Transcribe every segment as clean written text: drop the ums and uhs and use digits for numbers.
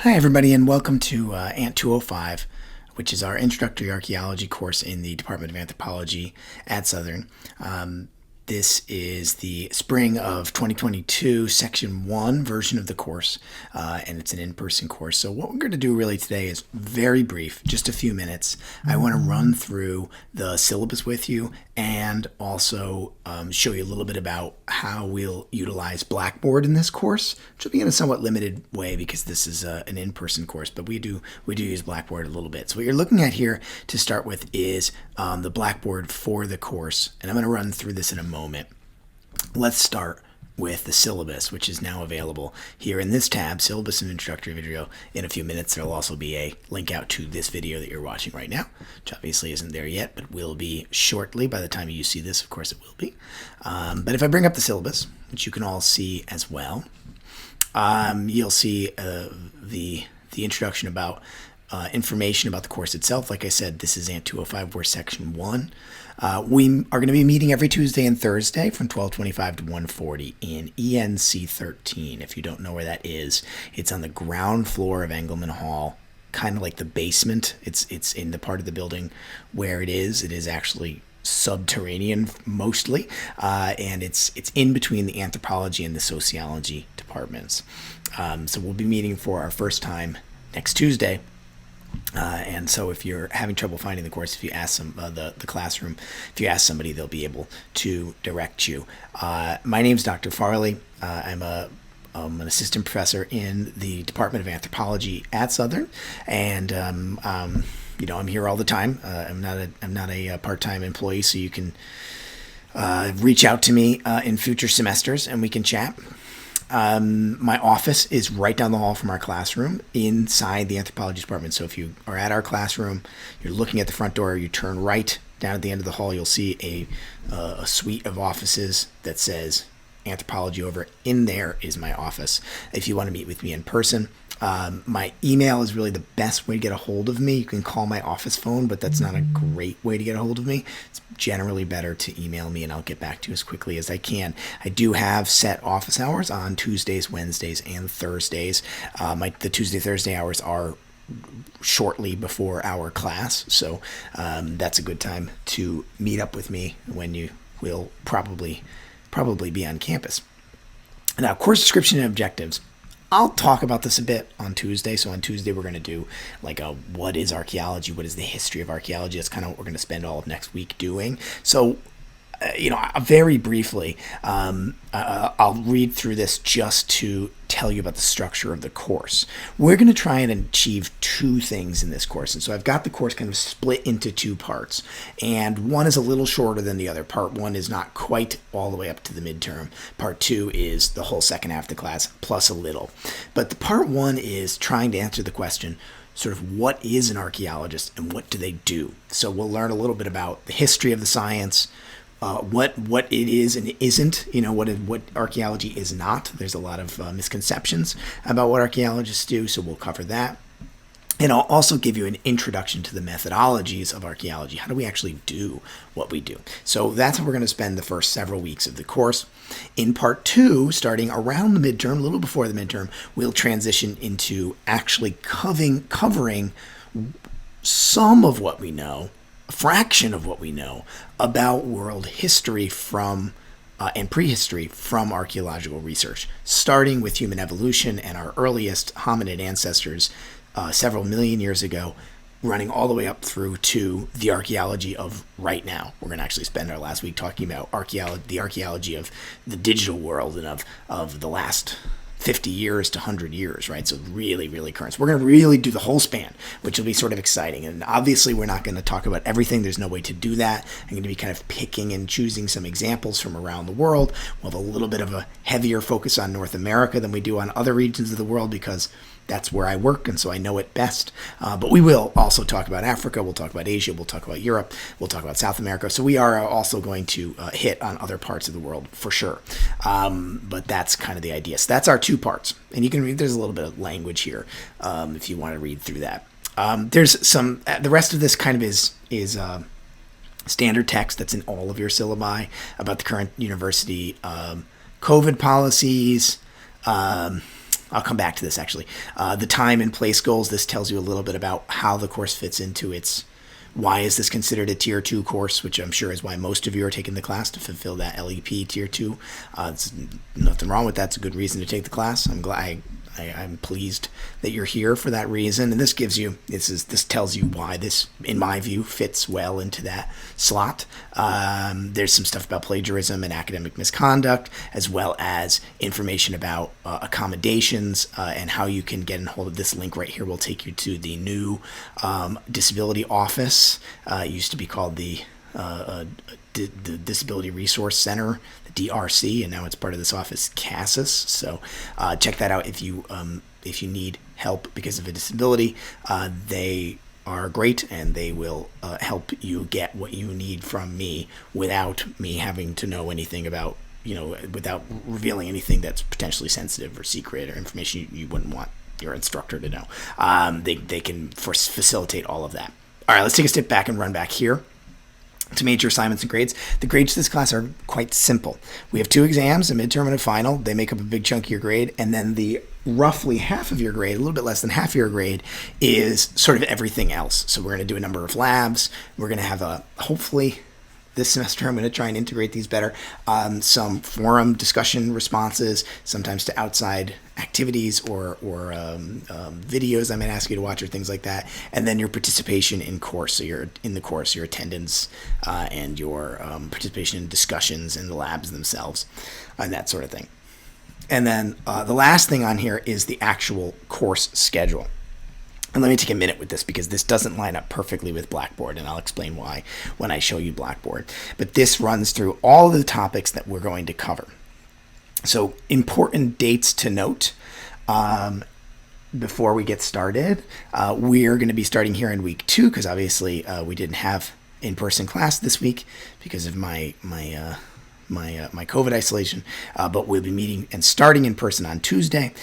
Hi, everybody, and welcome to ANT205, which is our introductory archaeology course in the Department of Anthropology at Southern. This is the spring of 2022 section 1 version of the course, and it's an in-person course. So what we're going to do really today is very brief, just a few minutes. I want to run through the syllabus with you and also show you a little bit about how we'll utilize Blackboard in this course, which will be in a somewhat limited way because this is an in-person course, but we do use Blackboard a little bit. So what you're looking at here to start with is the Blackboard for the course, and I'm going to run through this in a moment. Let's start with the syllabus, which is now available here in this tab, Syllabus and Introductory Video. In a few minutes, there'll also be a link out to this video that you're watching right now, which obviously isn't there yet, but will be shortly. By the time you see this, of course, it will be. But if I bring up the syllabus, which you can all see as well, you'll see the introduction about information about the course itself. Like I said, this is ANT205. We're section 1. We are going to be meeting every Tuesday and Thursday from 12:25 to 1:40 in ENC 13. If you don't know where that is, it's on the ground floor of Engelman Hall, kind of like the basement. It's in the part of the building where it is actually subterranean mostly, and it's in between the anthropology and the sociology departments. So we'll be meeting for our first time next Tuesday. And so if you're having trouble finding the course, if you ask the classroom, if you ask somebody, they'll be able to direct you. My name's Dr. Farley. I'm an assistant professor in the Department of Anthropology at Southern, and I'm here all the time. I'm not a part-time employee, so you can reach out to me in future semesters, and we can chat. My office is right down the hall from our classroom inside the anthropology department. So if you are at our classroom, you're looking at the front door, you turn right down at the end of the hall, you'll see a suite of offices that says anthropology over. In there is my office. If you want to meet with me in person, my email is really the best way to get a hold of me. You can call my office phone, but that's not a great way to get a hold of me. It's generally better to email me, and I'll get back to you as quickly as I can. I do have set office hours on Tuesdays, Wednesdays, and Thursdays. The Tuesday-Thursday hours are shortly before our class, so that's a good time to meet up with me when you will probably be on campus. Now, course description and objectives. I'll talk about this a bit on Tuesday. So on Tuesday, we're going to do like what is archaeology? What is the history of archaeology? That's kind of what we're going to spend all of next week doing. So, very briefly, I'll read through this just to tell you about the structure of the course. We're going to try and achieve two things in this course. And so I've got the course kind of split into two parts. And one is a little shorter than the other. Part 1 is not quite all the way up to the midterm. Part 2 is the whole second half of the class plus a little. But the part 1 is trying to answer the question, sort of what is an archaeologist and what do they do? So we'll learn a little bit about the history of the science, what it is and isn't, what archaeology is not. There's a lot of misconceptions about what archaeologists do, so we'll cover that. And I'll also give you an introduction to the methodologies of archaeology. How do we actually do what we do? So that's how we're going to spend the first several weeks of the course. In part 2, starting around the midterm, a little before the midterm, we'll transition into actually covering some of what we know, a fraction of what we know about world history and prehistory from archaeological research, starting with human evolution and our earliest hominid ancestors several million years ago, running all the way up through to the archaeology of right now. We're going to actually spend our last week talking about the archaeology of the digital world and of the last 50 years to 100 years, right? So really, really current. So we're going to really do the whole span, which will be sort of exciting. And obviously, we're not going to talk about everything. There's no way to do that. I'm going to be kind of picking and choosing some examples from around the world. We'll have a little bit of a heavier focus on North America than we do on other regions of the world because that's where I work, and so I know it best. But we will also talk about Africa. We'll talk about Asia. We'll talk about Europe. We'll talk about South America. So we are also going to hit on other parts of the world for sure. But that's kind of the idea. So that's our 2 parts. And you can read, there's a little bit of language here if you want to read through that. There's some, the rest of this kind of is standard text that's in all of your syllabi about the current university COVID policies, I'll come back to this actually. The time and place goals, this tells you a little bit about how the course fits into its, why is this considered a Tier 2 course, which I'm sure is why most of you are taking the class, to fulfill that LEP Tier 2. There's nothing wrong with that. It's a good reason to take the class. I'm pleased that you're here for that reason, and this tells you why this, in my view, fits well into that slot. There's some stuff about plagiarism and academic misconduct, as well as information about accommodations and how you can get in hold of this link right here. Will take you to the new disability office. It used to be called the Disability Resource Center, the DRC, and now it's part of this office, CASAS. So check that out if you need help because of a disability. They are great, and they will help you get what you need from me without me having to know anything about, without revealing anything that's potentially sensitive or secret or information you wouldn't want your instructor to know. They can facilitate all of that. All right, let's take a step back and run back here to major assignments and grades. The grades to this class are quite simple. We have 2 exams, a midterm and a final. They make up a big chunk of your grade, and then the roughly half of your grade, a little bit less than half of your grade, is sort of everything else. So we're going to do a number of labs. We're going to have hopefully this semester I'm going to try and integrate these better, some forum discussion responses, sometimes to outside activities or videos I might ask you to watch or things like that, and then your participation in course. So you're in the course, your attendance and your participation in discussions in the labs themselves and that sort of thing. And then the last thing on here is the actual course schedule. And let me take a minute with this because this doesn't line up perfectly with Blackboard, and I'll explain why when I show you Blackboard. But this runs through all the topics that we're going to cover. So important dates to note before we get started. We're going to be starting here in week 2 because obviously we didn't have in-person class this week because of my COVID isolation, but we'll be meeting and starting in person on Tuesday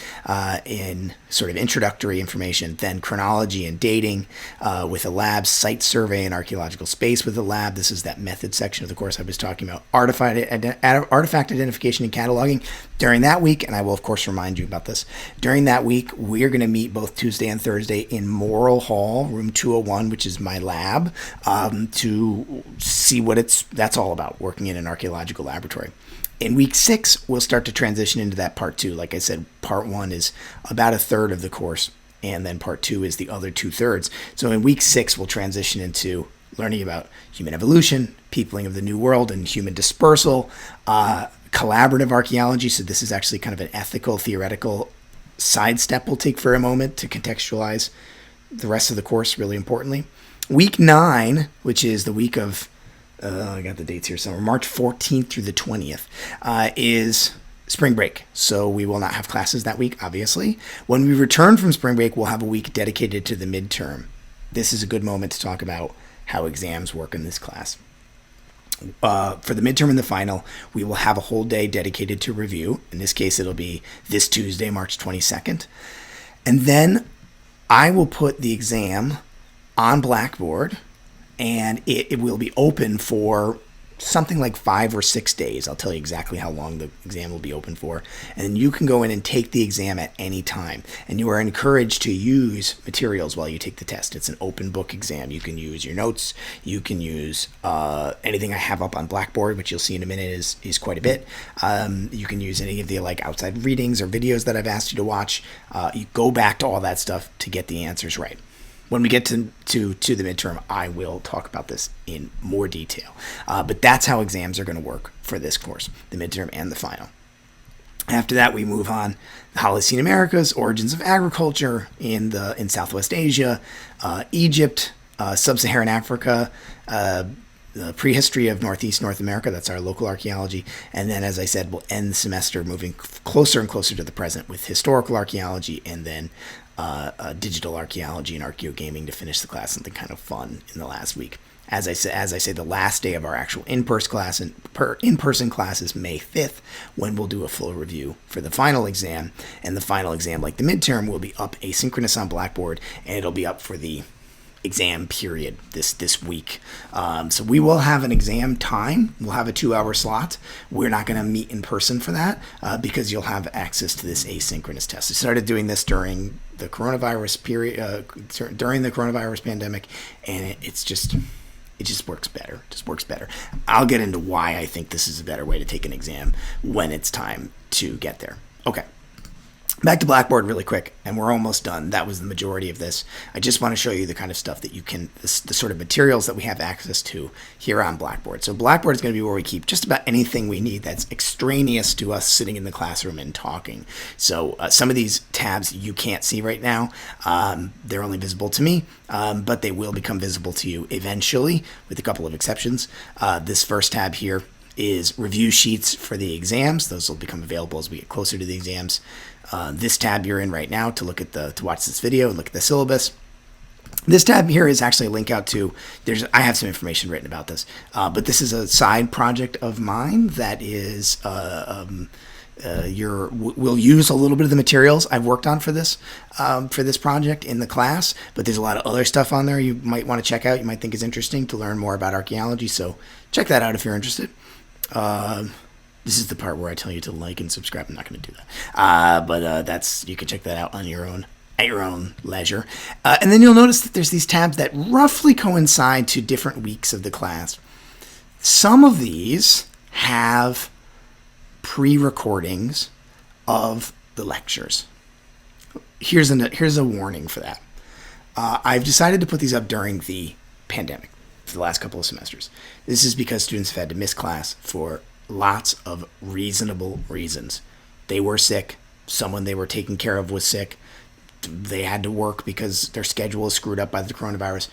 in sort of introductory information, then chronology and dating with a lab, site survey and archaeological space with a lab. This is that method section of the course I was talking about, artifact identification and cataloging during that week, and I will of course remind you about this. During that week, we're going to meet both Tuesday and Thursday in Morrill Hall, room 201, which is my lab, to see what that's all about, working in an archaeological laboratory. In week 6, we'll start to transition into that part 2. Like I said, part 1 is about a third of the course, and then part 2 is the other 2/3. So in week 6, we'll transition into learning about human evolution, peopling of the New World, and human dispersal, collaborative archaeology. So this is actually kind of an ethical, theoretical sidestep we'll take for a moment to contextualize the rest of the course, really importantly. Week 9, which is the week of I got the dates here somewhere, March 14th through the 20th, is spring break. So we will not have classes that week, obviously. When we return from spring break, we'll have a week dedicated to the midterm. This is a good moment to talk about how exams work in this class. For the midterm and the final, we will have a whole day dedicated to review. In this case, it'll be this Tuesday, March 22nd. And then I will put the exam on Blackboard, and it will be open for something like 5 or 6 days. I'll tell you exactly how long the exam will be open for. And you can go in and take the exam at any time. And you are encouraged to use materials while you take the test. It's an open book exam. You can use your notes. You can use anything I have up on Blackboard, which you'll see in a minute is quite a bit. You can use any of the outside readings or videos that I've asked you to watch. You go back to all that stuff to get the answers right. When we get to the midterm, I will talk about this in more detail. But that's how exams are going to work for this course, the midterm and the final. After that, we move on. The Holocene Americas, origins of agriculture in Southwest Asia, Egypt, Sub-Saharan Africa, the prehistory of Northeast North America. That's our local archaeology. And then, as I said, we'll end the semester moving closer and closer to the present with historical archaeology and then digital archaeology and archaeogaming to finish the class, something kind of fun in the last week. As I say, the last day of our actual in-person class is May 5th, when we'll do a full review for the final exam. And the final exam, like the midterm, will be up asynchronous on Blackboard, and it'll be up for the exam period this week. So we will have an exam time. We'll have a 2-hour slot. We're not going to meet in person for that because you'll have access to this asynchronous test. I started doing this during the coronavirus period, during the coronavirus pandemic, and it just works better. Just works better. I'll get into why I think this is a better way to take an exam when it's time to get there. Okay. Back to Blackboard really quick, and we're almost done. That was the majority of this. I just want to show you the kind of stuff that you can, the sort of materials that we have access to here on Blackboard. So Blackboard is going to be where we keep just about anything we need that's extraneous to us sitting in the classroom and talking. So some of these tabs you can't see right now. They're only visible to me, but they will become visible to you eventually, with a couple of exceptions. This first tab here is review sheets for the exams. Those will become available as we get closer to the exams. This tab you're in right now to watch this video and look at the syllabus. This tab here is actually a link out to, I have some information written about this, but this is a side project of mine that is, we'll use a little bit of the materials I've worked on for this project in the class, but there's a lot of other stuff on there you might want to check out, you might think is interesting to learn more about archaeology, so check that out if you're interested. This is the part where I tell you to like and subscribe. I'm not going to do that. But you can check that out on your own at your own leisure. And then you'll notice that there's these tabs that roughly coincide to different weeks of the class. Some of these have pre-recordings of the lectures. Here's a warning for that. I've decided to put these up during the pandemic for the last couple of semesters. This is because students have had to miss class for lots of reasonable reasons. They were sick. Someone they were taking care of was sick. They had to work because their schedule was screwed up by the coronavirus.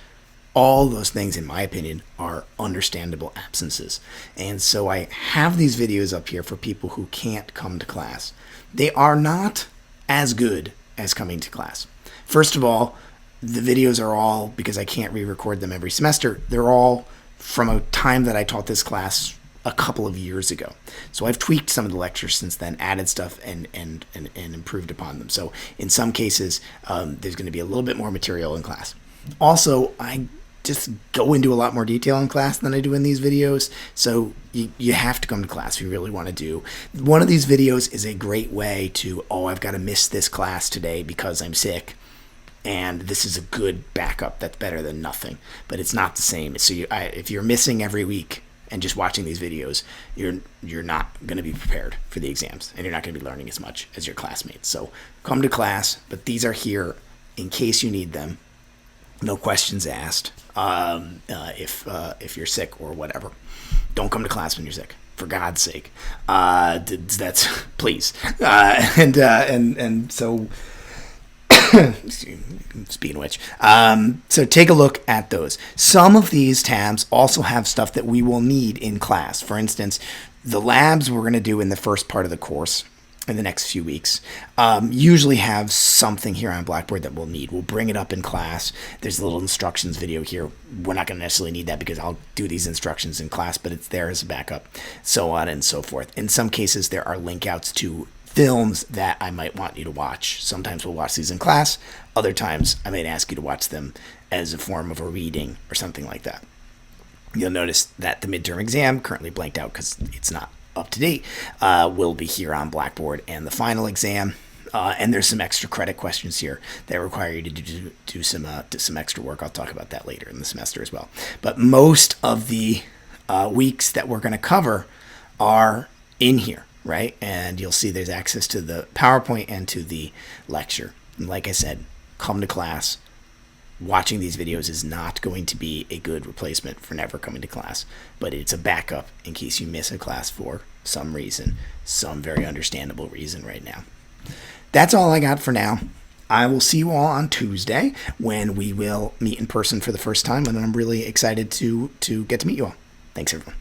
All those things, in my opinion, are understandable absences. And so I have these videos up here for people who can't come to class. They are not as good as coming to class. First of all, the videos are all, because I can't re-record them every semester, they're all from a time that I taught this class a couple of years ago. So I've tweaked some of the lectures since then, added stuff and improved upon them. So in some cases, there's going to be a little bit more material in class. Also, I just go into a lot more detail in class than I do in these videos. So you have to come to class if you really want to do. One of these videos is a great way to, I've got to miss this class today because I'm sick. And this is a good backup. That's better than nothing. But it's not the same. So if you're missing every week, and just watching these videos, you're not going to be prepared for the exams, and you're not going to be learning as much as your classmates. So come to class, but these are here in case you need them. No questions asked. If you're sick or whatever, don't come to class when you're sick, for God's sake. That's please. And so. Speaking of which, so take a look at those. Some of these tabs also have stuff that we will need in class. For instance, the labs we're going to do in the first part of the course in the next few weeks usually have something here on Blackboard that we'll need. We'll bring it up in class. There's a little instructions video here. We're not going to necessarily need that because I'll do these instructions in class, but it's there as a backup, so on and so forth. In some cases, there are link outs to films that I might want you to watch. Sometimes we'll watch these in class. Other times I might ask you to watch them as a form of a reading or something like that. You'll notice that the midterm exam, currently blanked out because it's not up to date, will be here on Blackboard, and the final exam. And there's some extra credit questions here that require you to do some extra work. I'll talk about that later in the semester as well. But most of the weeks that we're going to cover are in here. Right? And you'll see there's access to the PowerPoint and to the lecture. And like I said, come to class. Watching these videos is not going to be a good replacement for never coming to class, but it's a backup in case you miss a class for some reason, some very understandable reason right now. That's all I got for now. I will see you all on Tuesday when we will meet in person for the first time, and I'm really excited to get to meet you all. Thanks, everyone.